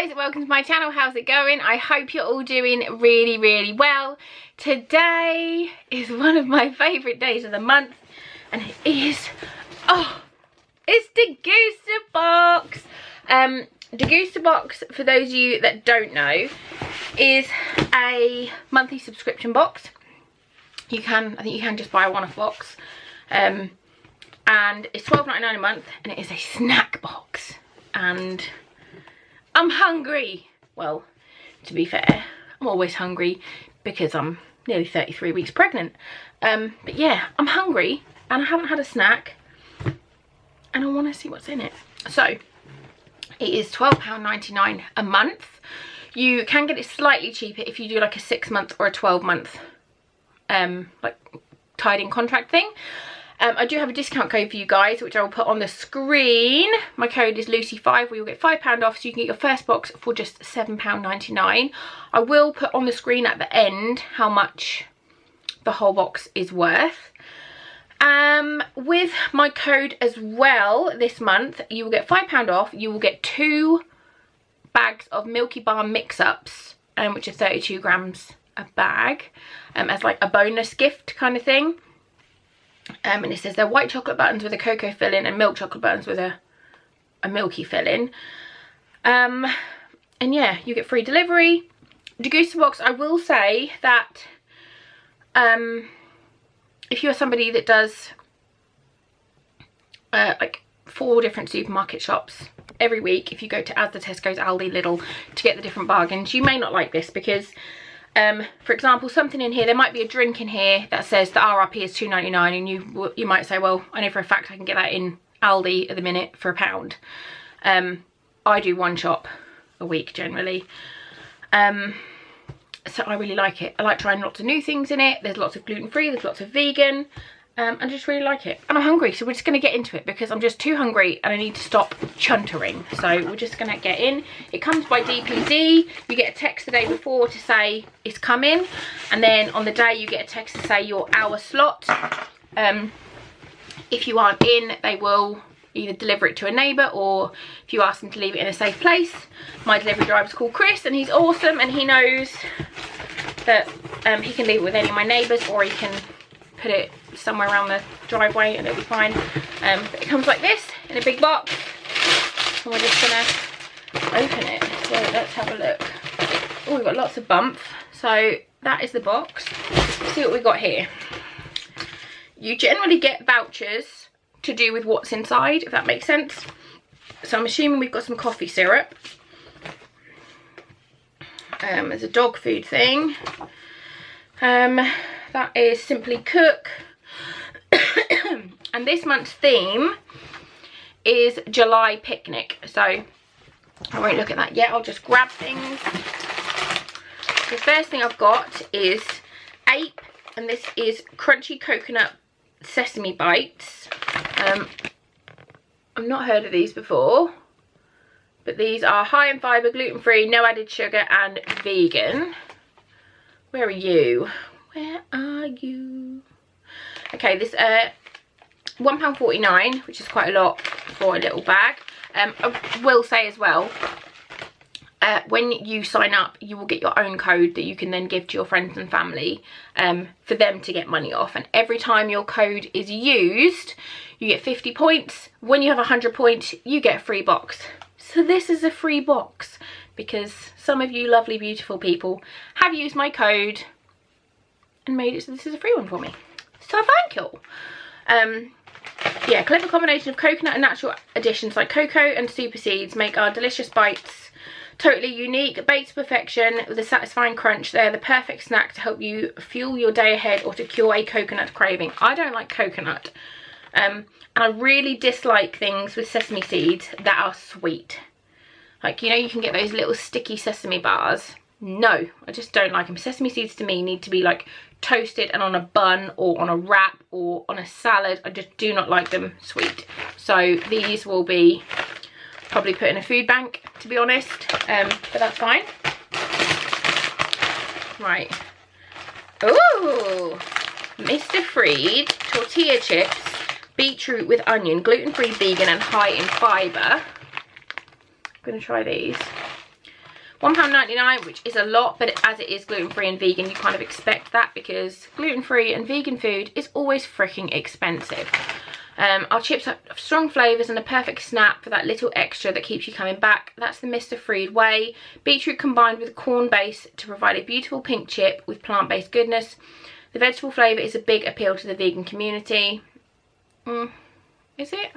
guys, welcome to my channel. How's it going? I hope you're all doing really well. Today is one of my favourite days of the month, and it is, it's Degustabox. Degustabox, for those of you that don't know, is a monthly subscription box. I think you can just buy a one-off box, and it's £12.99 a month, and it is a snack box. And I'm hungry. Well, to be fair, I'm always hungry because I'm nearly 33 weeks pregnant. But yeah, I'm hungry and I haven't had a snack and I want to see what's in it. So it is £12.99 a month. You can get it slightly cheaper if you do like a 6-month or a 12-month like tied-in contract thing. I do have a discount code for you guys, which I will put on the screen. My code is Lucy5, where you'll get £5 off, so you can get your first box for just £7.99. I will put on the screen at the end how much the whole box is worth. With my code as well this month, you will get £5 off. You will get 2 bags of Milky Bar mix-ups, which are 32 grams a bag, as like a bonus gift kind of thing. And it says they're white chocolate buttons with a cocoa filling and milk chocolate buttons with a milky filling. And yeah, you get free delivery. Degustabox, I will say that if you're somebody that does like 4 different supermarket shops every week, if you go to Asda, Tesco's, Aldi, Lidl to get the different bargains, you may not like this because for example, something in here, there might be a drink in here that says the RRP is £2.99, and you might say, well, I know for a fact I can get that in Aldi at the minute for £1. I do one shop a week generally, so I really like it. I like trying lots of new things in it. There's lots of gluten-free, there's lots of vegan. I just really like it, and I'm hungry, so we're just going to get into it because I'm just too hungry and I need to stop chuntering. So we're just going to get in. It comes by DPD. You get a text the day before to say it's coming, and then on the day you get a text to say your hour slot. If you aren't in, they will either deliver it to a neighbour, or if you ask them to leave it in a safe place. My delivery driver's called Chris, and he's awesome, and he knows that he can leave it with any of my neighbours, or he can put it somewhere around the driveway and it'll be fine. But it comes like this in a big box, and we're just gonna open it. So let's have a look. Oh, we've got lots of bump. So that is the box. Let's see what we've got here. You generally get vouchers to do with what's inside, if that makes sense. So I'm assuming we've got some coffee syrup. There's a dog food thing. That is Simply Cook. And this month's theme is July Picnic. So I won't look at that yet. I'll just grab things. The first thing I've got is Ape, and this is Crunchy Coconut Sesame Bites. I've not heard of these before, but these are high in fibre, gluten-free, no added sugar, and vegan. Where are you? Where are you? Okay, this £1.49, which is quite a lot for a little bag. I will say as well, when you sign up, you will get your own code that you can then give to your friends and family for them to get money off. And every time your code is used, you get 50 points. When you have 100 points, you get a free box. So this is a free box because some of you lovely, beautiful people have used my code and made it so this is a free one for me. So thank you. Yeah, clever combination of coconut and natural additions like cocoa and super seeds make our delicious bites totally unique, baked to perfection with a satisfying crunch. They're the perfect snack to help you fuel your day ahead or to cure a coconut craving. I don't like coconut, and I really dislike things with sesame seeds that are sweet. Like, you know, you can get those little sticky sesame bars. No, I just don't like them. Sesame seeds to me need to be like toasted and on a bun or on a wrap or on a salad. I just do not like them sweet. So these will be probably put in a food bank, to be honest, but that's fine. Right. Ooh, Mr. Freed tortilla chips, beetroot with onion, gluten-free, vegan, and high in fibre. I'm going to try these. £1.99, which is a lot, but as it is gluten-free and vegan, you kind of expect that because gluten-free and vegan food is always freaking expensive. Our chips have strong flavours and a perfect snap for that little extra that keeps you coming back. That's the Mr. Freed way. Beetroot combined with corn base to provide a beautiful pink chip with plant-based goodness. The vegetable flavour is a big appeal to the vegan community. Is it?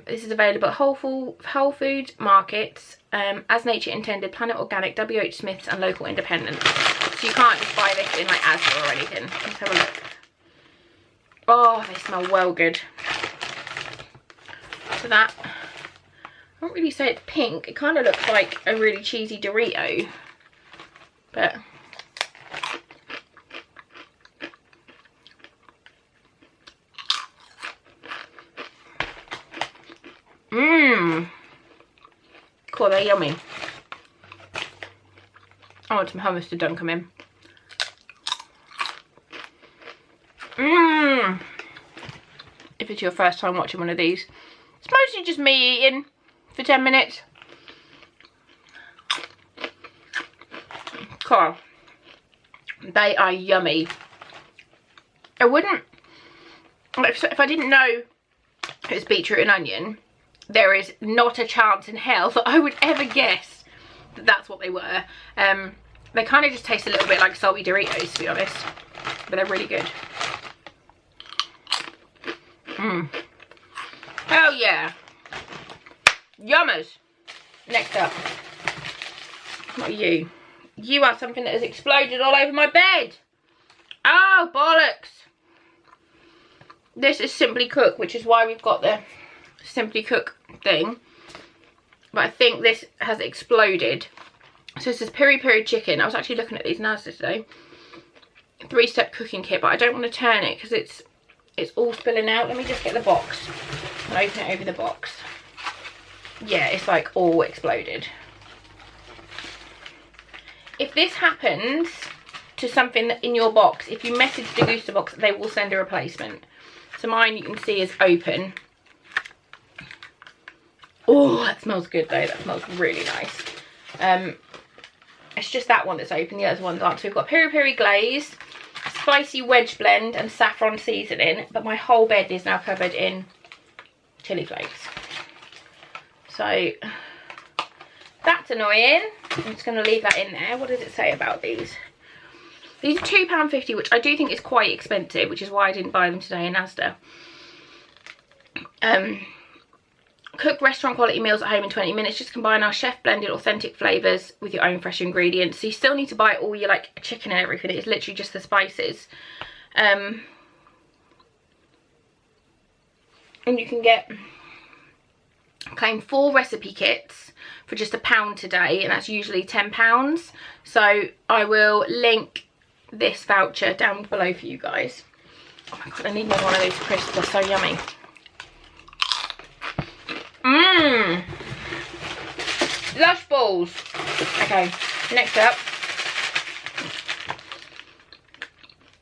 This is available at Whole Food markets, as nature intended, Planet Organic, WH Smith's and local independents. So you can't just buy this in like Asda or anything. Let's have a look. Oh, they smell well good. So that, I won't really say it's pink. It kind of looks like a really cheesy Dorito. But cool, they're yummy. I want some hummus to dunk them in. If it's your first time watching one of these, it's mostly just me eating for 10 minutes. Cool. They are yummy. I wouldn't, if I didn't know it's beetroot and onion, there is not a chance in hell that I would ever guess that that's what they were. They kind of just taste a little bit like salty Doritos, to be honest, but they're really good. Hell yeah. Yummers. Next up. Not you. You are something that has exploded all over my bed. Oh, bollocks. This is Simply Cook, which is why we've got the Simply Cook thing. But I think this has exploded. So this is peri peri chicken. I was actually looking at these now today. 3-step cooking kit, but I don't want to turn it because it's all spilling out. Let me just get the box and open it over the box. Yeah, it's like all exploded. If this happens to something in your box, if you message Degustabox, they will send a replacement. So mine, you can see, is open. Oh, that smells good though. That smells really nice. It's just that one that's open. The other ones aren't. So we've got peri peri glaze, spicy wedge blend and saffron seasoning, but my whole bed is now covered in chili flakes. So that's annoying. I'm just going to leave that in there. What does it say about these? These are £2.50, which I do think is quite expensive, which is why I didn't buy them today in Asda. Cook restaurant quality meals at home in 20 minutes. Just combine our chef blended authentic flavours with your own fresh ingredients. So you still need to buy all your like chicken and everything. It's literally just the spices. And you can claim 4 recipe kits for just £1 today, and that's usually £10. So I will link this voucher down below for you guys. Oh my god, I need more one of those crisps. They're so yummy. Lush balls. Okay, next up,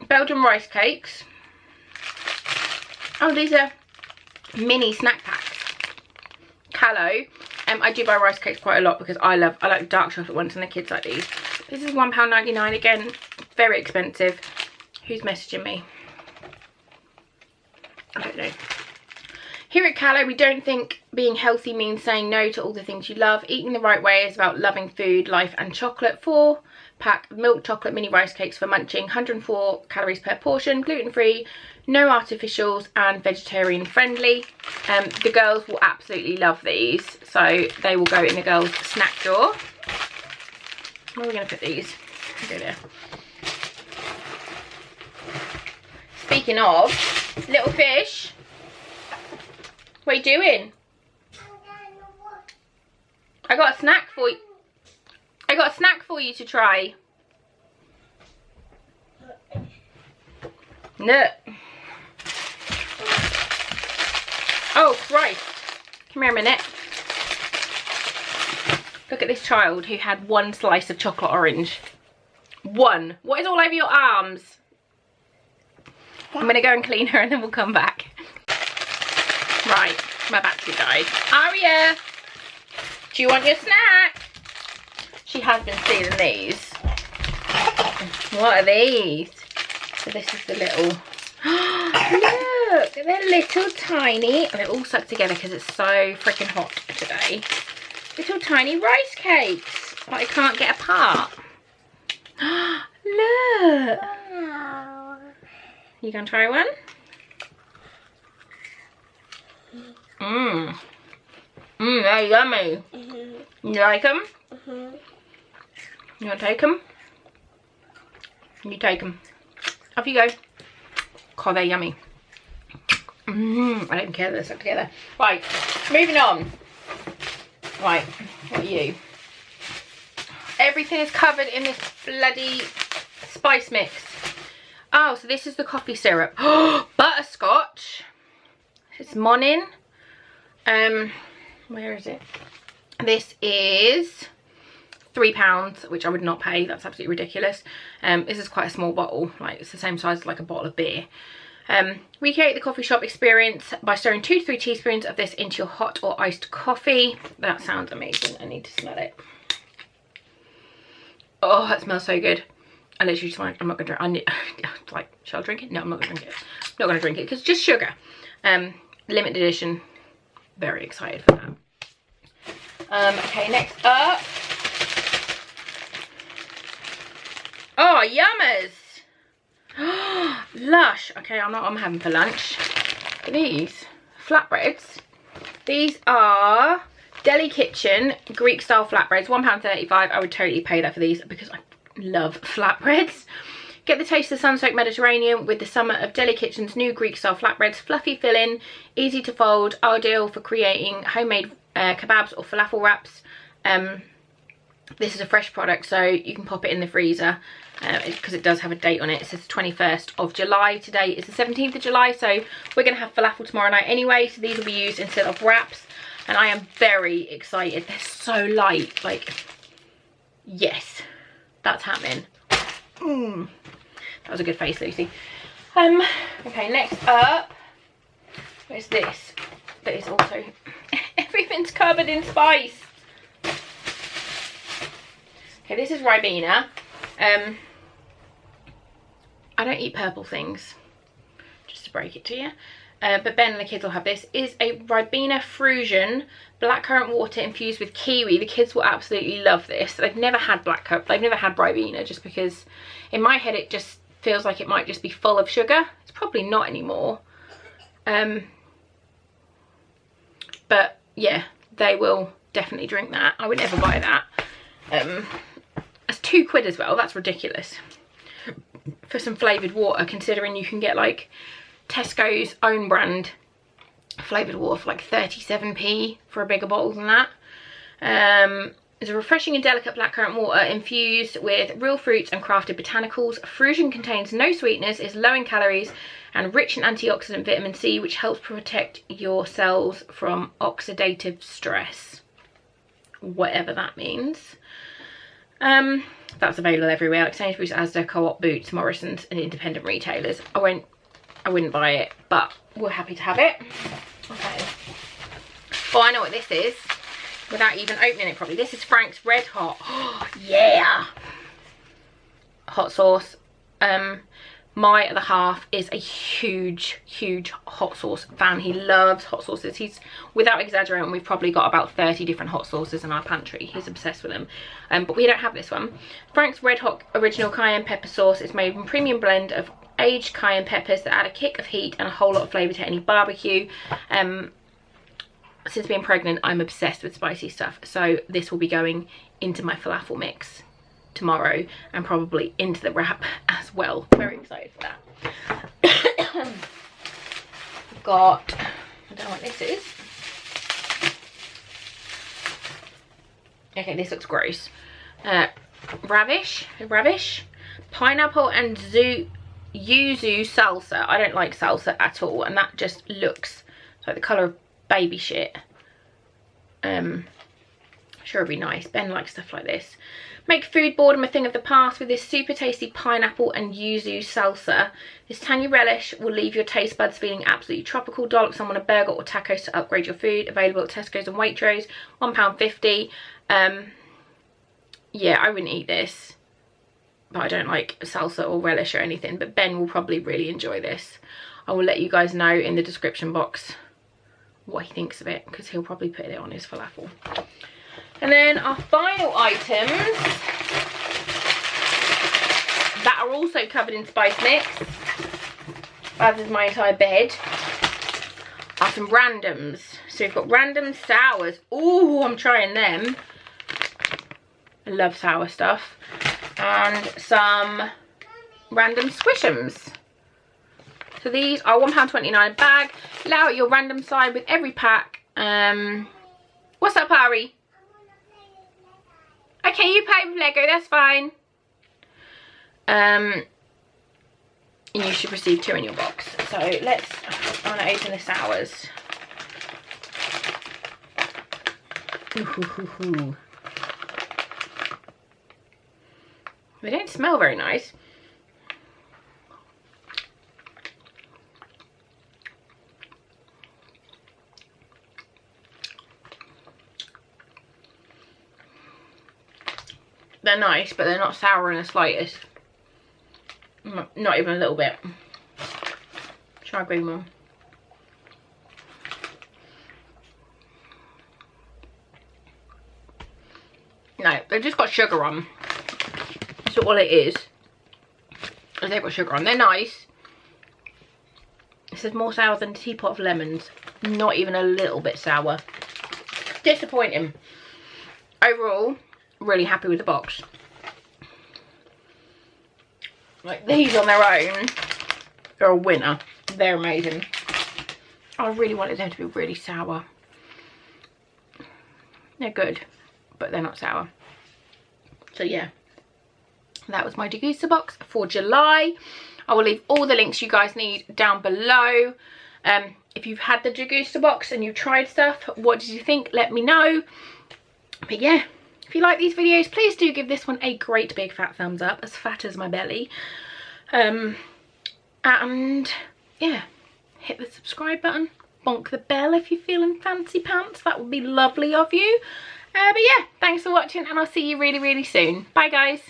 Belgian rice cakes. Oh, these are mini snack packs. Callo. I do buy rice cakes quite a lot because I like dark chocolate ones and the kids like these. This is £1.99 again, very expensive. Who's messaging me? I don't know. Here at Callo, we don't think being healthy means saying no to all the things you love. Eating the right way is about loving food, life and chocolate. 4-pack milk chocolate mini rice cakes for munching. 104 calories per portion, gluten-free, no artificials and vegetarian friendly. The girls will absolutely love these. So they will go in the girls' snack drawer. Where are we going to put these? Go there. Speaking of, little fish. What are you doing? I got a snack for you. I got a snack for you to try. No. Oh Christ. Come here a minute. Look at this child who had 1 slice of chocolate orange. 1. What is all over your arms? I'm going to go and clean her and then we'll come back. Right, my battery died. Aria, do you want your snack? She has been stealing these. What are these? So this is the little... Look, they're little tiny... And they're all stuck together because it's so freaking hot today. Little tiny rice cakes that I can't get apart. Look. You gonna try one? They're yummy. You like them? You want to take them? You take them. Off you go. God, they're yummy. I don't care that they're stuck together. Right, moving on. Right, what are you? Everything is covered in this bloody spice mix. Oh, so this is the coffee syrup. Butterscotch. It's Monin. Where is it? This is £3, which I would not pay. That's absolutely ridiculous. This is quite a small bottle. Like, it's the same size as like a bottle of beer. Recreate the coffee shop experience by stirring 2 to 3 teaspoons of this into your hot or iced coffee. That sounds amazing. I need to smell it. Oh, that smells so good. I literally just want, I'm not gonna drink. Like, shall I drink it? No, I'm not gonna drink it. I'm not gonna drink it because it's just sugar. Limited edition. Very excited for that. Okay, next up. Oh, yummers. Lush. Okay, I'm having for lunch. These flatbreads. These are Deli Kitchen Greek style flatbreads, £1.35. I would totally pay that for these because I love flatbreads. Get the taste of the sun-soaked Mediterranean with the summer of Deli Kitchen's new Greek style flatbreads. Fluffy filling, easy to fold, ideal for creating homemade kebabs or falafel wraps. This is a fresh product, so you can pop it in the freezer because it does have a date on it. It says 21st of July. Today is the 17th of July, so we're going to have falafel tomorrow night anyway, so these will be used instead of wraps. And I am very excited. They're so light. Like, yes, that's happening. That was a good face, Lucy. Okay, next up, where's this? That is also, everything's covered in spice. Okay, this is Ribena. I don't eat purple things, just to break it to you. But Ben and the kids will have this. Is a Ribena Frusion blackcurrant water infused with kiwi. The kids will absolutely love this. They've never had blackcurrant. They've never had Ribena, just because in my head it just feels like it might just be full of sugar. It's probably not anymore. But yeah, they will definitely drink that. I would never buy that. It's £2 as well. That's ridiculous for some flavoured water, considering you can get like Tesco's own brand flavoured water for like 37p for a bigger bottle than that. It's a refreshing and delicate blackcurrant water infused with real fruits and crafted botanicals. Frusion contains no sweetness, is low in calories and rich in antioxidant vitamin C, which helps protect your cells from oxidative stress, whatever that means. That's available everywhere, like Sainsbury's, Asda, Co-op, Boots, Morrison's and independent retailers. I wouldn't buy it, but we're happy to have it. Okay. Oh, I know what this is without even opening it properly. This is Frank's Red Hot. Oh, yeah. Hot sauce. My other half is a huge hot sauce fan. He loves hot sauces. He's, without exaggerating, we've probably got about 30 different hot sauces in our pantry. He's obsessed with them. But we don't have this one. Frank's Red Hot Original Cayenne Pepper Sauce is made from a premium blend of aged cayenne peppers that add a kick of heat and a whole lot of flavour to any barbecue. Since being pregnant, I'm obsessed with spicy stuff, so this will be going into my falafel mix tomorrow and probably into the wrap as well. Very excited for that. I've got, I don't know what this is. Okay, this looks gross. Ravish, pineapple and yuzu salsa. I don't like salsa at all, and that just looks like the colour of baby shit. Sure it'd be nice. Ben likes stuff like this. Make food boredom a thing of the past with this super tasty pineapple and yuzu salsa. This tangy relish will leave your taste buds feeling absolutely tropical. Dollop some on a burger or tacos to upgrade your food. Available at Tesco's and Waitrose. £1.50. yeah, I wouldn't eat this, but I don't like salsa or relish or anything, but Ben will probably really enjoy this. I will let you guys know in the description box what he thinks of it, because he'll probably put it on his falafel. And then our final items that are also covered in spice mix, as is my entire bed, are some randoms. So we've got random sours. Ooh, I'm trying them. I love sour stuff. And some random squishums. So these are £1.29 a bag. Allow at your random side with every pack. What's up, Ari? Okay, you play with Lego, that's fine. And you should receive 2 in your box. So I'm going to open the sours. Ooh. They don't smell very nice. They're nice, but they're not sour in the slightest. Not even a little bit. Try green one. No, they've just got sugar on. That's all it is. They've got sugar on. They're nice. It says more sour than a teapot of lemons. Not even a little bit sour. Disappointing. Overall, really happy with the box. Like, these on their own are a winner. They're amazing. I really wanted them to be really sour. They're good, but they're not sour. So yeah, that was my Degustabox for July. I will leave all the links you guys need down below. If you've had the Degustabox and you've tried stuff, what did you think? Let me know. But yeah, if you like these videos, please do give this one a great big fat thumbs up, as fat as my belly. And yeah, hit the subscribe button, bonk the bell if you're feeling fancy pants. That would be lovely of you. But yeah, thanks for watching, and I'll see you really, really soon. Bye guys.